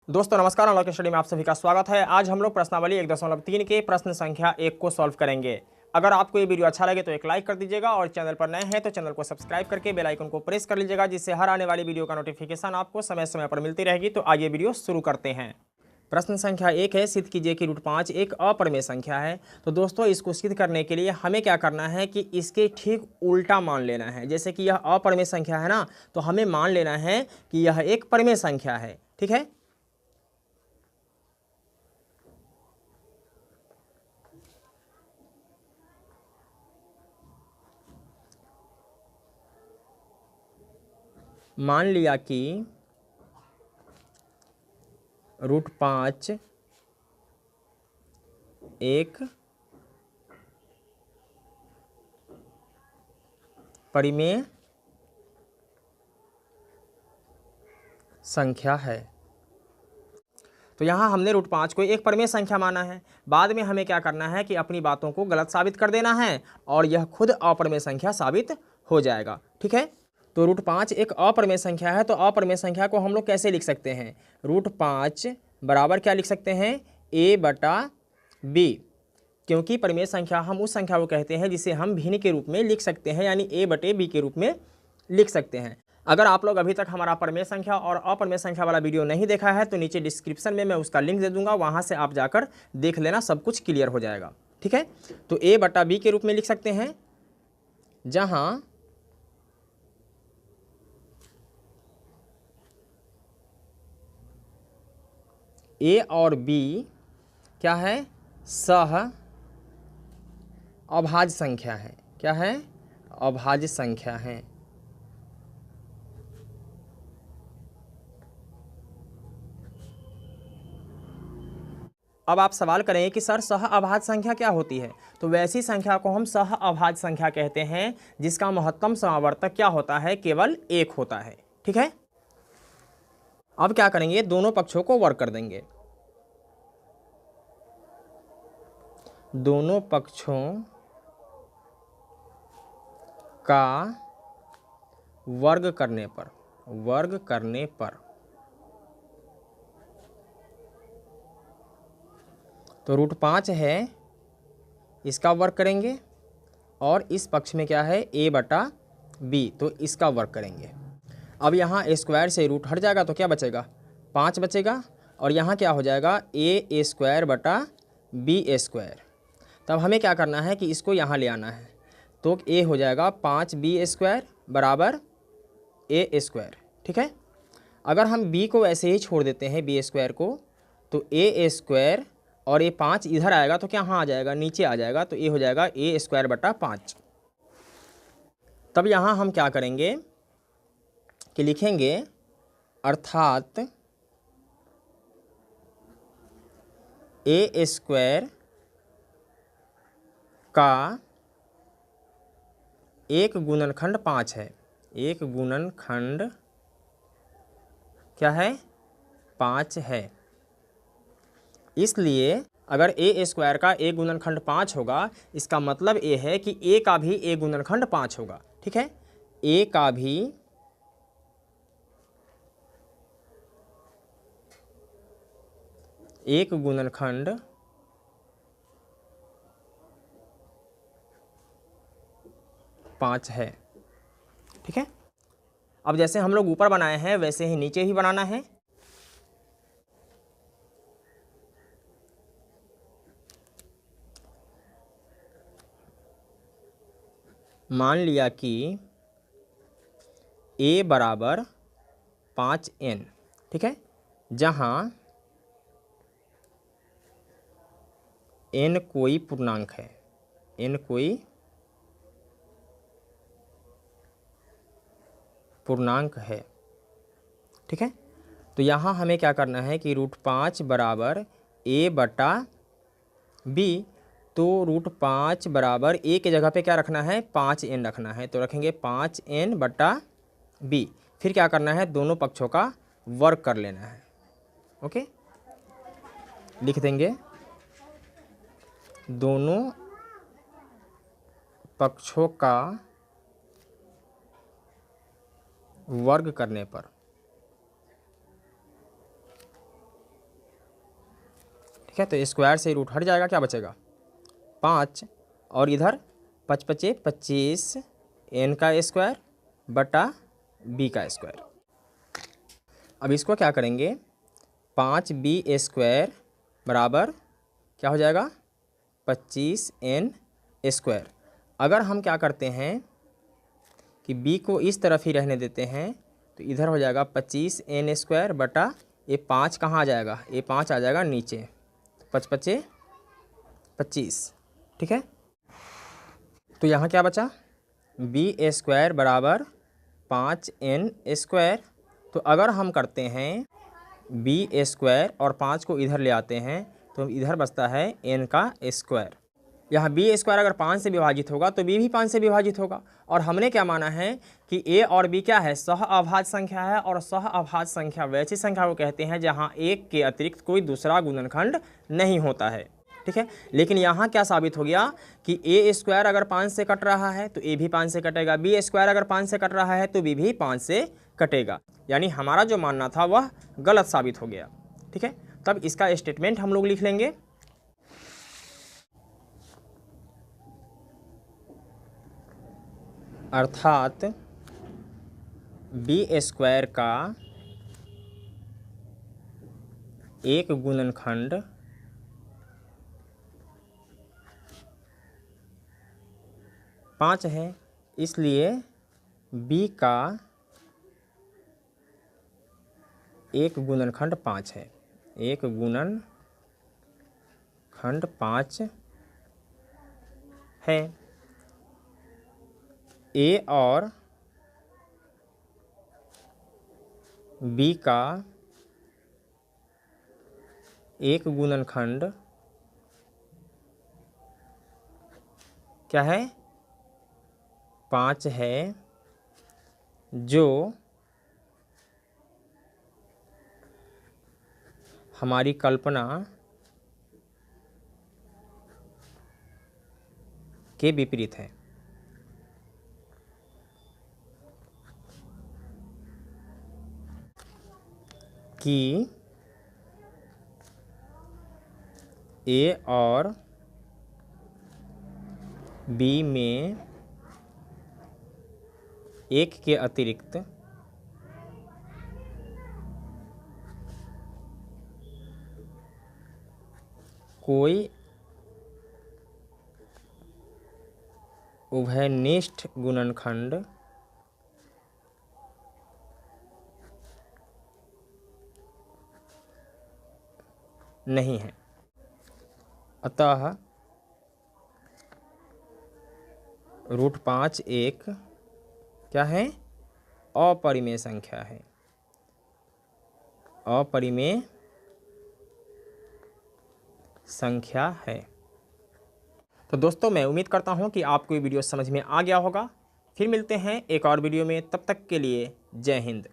दोस्तों नमस्कार, online study में आप सभी का स्वागत है। आज हम लोग प्रश्नावली 1.3 के प्रश्न संख्या 1 को सॉल्व करेंगे। अगर आपको ये वीडियो अच्छा लगे तो एक लाइक कर दीजिएगा और चैनल पर नए हैं तो चैनल को सब्सक्राइब करके बेल आइकन को प्रेस कर लीजिएगा, जिससे हर आने वाली वीडियो का नोटिफिकेशन आपको समय समय पर मिलती रहेगी। तो आइए वीडियो शुरू करते हैं। प्रश्न संख्या 1 है, सिद्ध कीजिए कि √5 एक अपरिमेय संख्या है। तो दोस्तों इसको सिद्ध करने के लिए हमें क्या करना है कि इसके ठीक उल्टा मान लेना है। जैसे कि यह अपरिमेय संख्या है ना, तो हमें मान लेना है कि यह एक परिमेय संख्या है। ठीक है, मान लिया कि √5 एक परिमेय संख्या है। तो यहाँ हमने √5 को एक परिमेय संख्या माना है। बाद में हमें क्या करना है कि अपनी बातों को गलत साबित कर देना है और यह खुद अपरिमेय संख्या साबित हो जाएगा। ठीक है, तो √5 एक अपरिमेय संख्या है। तो अपरिमेय संख्या को हम लोग कैसे लिख सकते हैं? √5 बराबर क्या लिख सकते हैं? a/b। क्योंकि परिमेय संख्या हम उस संख्या को कहते हैं जिसे हम भिन्न के रूप में लिख सकते हैं, यानी a/b के रूप में लिख सकते हैं। अगर आप लोग अभी तक हमारा परिमेय संख्या और अपरिमेय संख्या वाला वीडियो नहीं देखा है तो नीचे डिस्क्रिप्शन में मैं उसका लिंक दे दूंगा, वहां से आप जाकर देख लेना, सब कुछ क्लियर हो जाएगा। ठीक है, तो a/b के रूप में लिख सकते हैं, जहां a और b क्या है? सह अभाज्य संख्या है। क्या है? अभाज्य संख्या है। अब आप सवाल करेंगे कि सर सह अभाज्य संख्या क्या होती है? तो वैसी संख्या को हम सह अभाज्य संख्या कहते हैं जिसका महत्तम समावर्तक क्या होता है? केवल 1 होता है। ठीक है, अब क्या करेंगे? दोनों पक्षों को वर्ग कर देंगे। दोनों पक्षों का वर्ग करने पर तो √5 है, इसका वर्ग करेंगे, और इस पक्ष में क्या है? a/b, तो इसका वर्ग करेंगे। अब यहाँ स्क्वायर से रूट हट जाएगा तो क्या बचेगा? 5 बचेगा, और यहाँ क्या हो जाएगा? a² + b²। तब हमें क्या करना है कि इसको यहाँ ले आना है, तो a हो जाएगा 5b² बराबर a²। ठीक है, अगर हम b को ऐसे ही छोड़ देते हैं, b² को, तो a² और ये 5 इधर आएगा तो क्या यहाँ आ जाएगा? नीचे आ जाएगा, तो ये हो जाएगा a² / 5। तब यहाँ हम क्या करेंगे कि लिखेंगे, अर्थात a² का एक गुणनखंड 5 है। एक गुणनखंड क्या है? 5 है। इसलिए अगर a² का एक गुणनखंड 5 होगा, इसका मतलब ये है कि a का भी एक गुणनखंड 5 होगा। ठीक है, a का भी एक गुणनखंड 5 है। ठीक है, अब जैसे हम लोग ऊपर बनाए हैं वैसे ही नीचे ही बनाना है। मान लिया कि a बराबर 5n। ठीक है, जहां n कोई पूर्णांक है, n कोई पूर्णांक है। ठीक है, तो यहाँ हमें क्या करना है कि √5 बराबर a/b। तो √5 बराबर a के जगह पे क्या रखना है? 5n रखना है, तो रखेंगे 5n/b। फिर क्या करना है? दोनों पक्षों का वर्ग कर लेना है। ओके, लिख देंगे, दोनों पक्षों का वर्ग करने पर ठीक है। तो स्क्वायर से रूट हट जाएगा, क्या बचेगा 5 और इधर 5 पचे 25 n का स्क्वायर बटा b का स्क्वायर। अब इसको क्या करेंगे 5b स्क्वायर बराबर क्या हो जाएगा 25n स्क्वायर। अगर हम क्या करते हैं कि b को इस तरफ ही रहने देते हैं तो इधर हो जाएगा 25n स्क्वायर बटा ये 5 कहाँ आ जाएगा, ये 5 आ जाएगा नीचे, 5 पचे 25, ठीक है। तो यहाँ क्या बचा b स्क्वायर बराबर 5n स्क्वायर। तो अगर हम करते हैं b स्क्वायर और 5 को इधर ले आते हैं तो इधर बचता है n का स्क्वायर। यहाँ b स्क्वायर अगर 5 से विभाजित होगा तो b भी 5 से विभाजित होगा। और हमने क्या माना है कि a और b क्या है, सह अभाज्य संख्या है। और सह अभाज्य संख्या वैसी संख्या को कहते हैं जहाँ एक के अतिरिक्त कोई दूसरा गुणनखंड नहीं होता है, ठीक है। लेकिन यहाँ क्या साबित हो गया कि a स्क्वायर अगर 5 से कट रहा है तो a भी 5 से कटेगा, b स्क्वायर अगर 5 से कट रहा है तो b भी 5 से कटेगा। यानी हमारा जो मानना था वह गलत साबित हो गया, ठीक है। तब इसका स्टेटमेंट हम लोग लिख लेंगे। अर्थात b स्क्वायर का एक गुणनखंड पाँच है, इसलिए b का एक गुणनखंड 5 है, एक गुणनखंड 5 है। a और b का एक गुणनखंड क्या है 5 है, जो हमारी कल्पना के विपरीत है। कि a और b में एक के अतिरिक्त कोई उभयनिष्ठ गुणनखंड नहीं है। अतः √5 एक क्या है, अपरिमेय संख्या है, अपरिमेय संख्या है। तो दोस्तों मैं उम्मीद करता हूँ कि आपको ये वीडियो समझ में आ गया होगा। फिर मिलते हैं एक और वीडियो में, तब तक के लिए जय हिंद।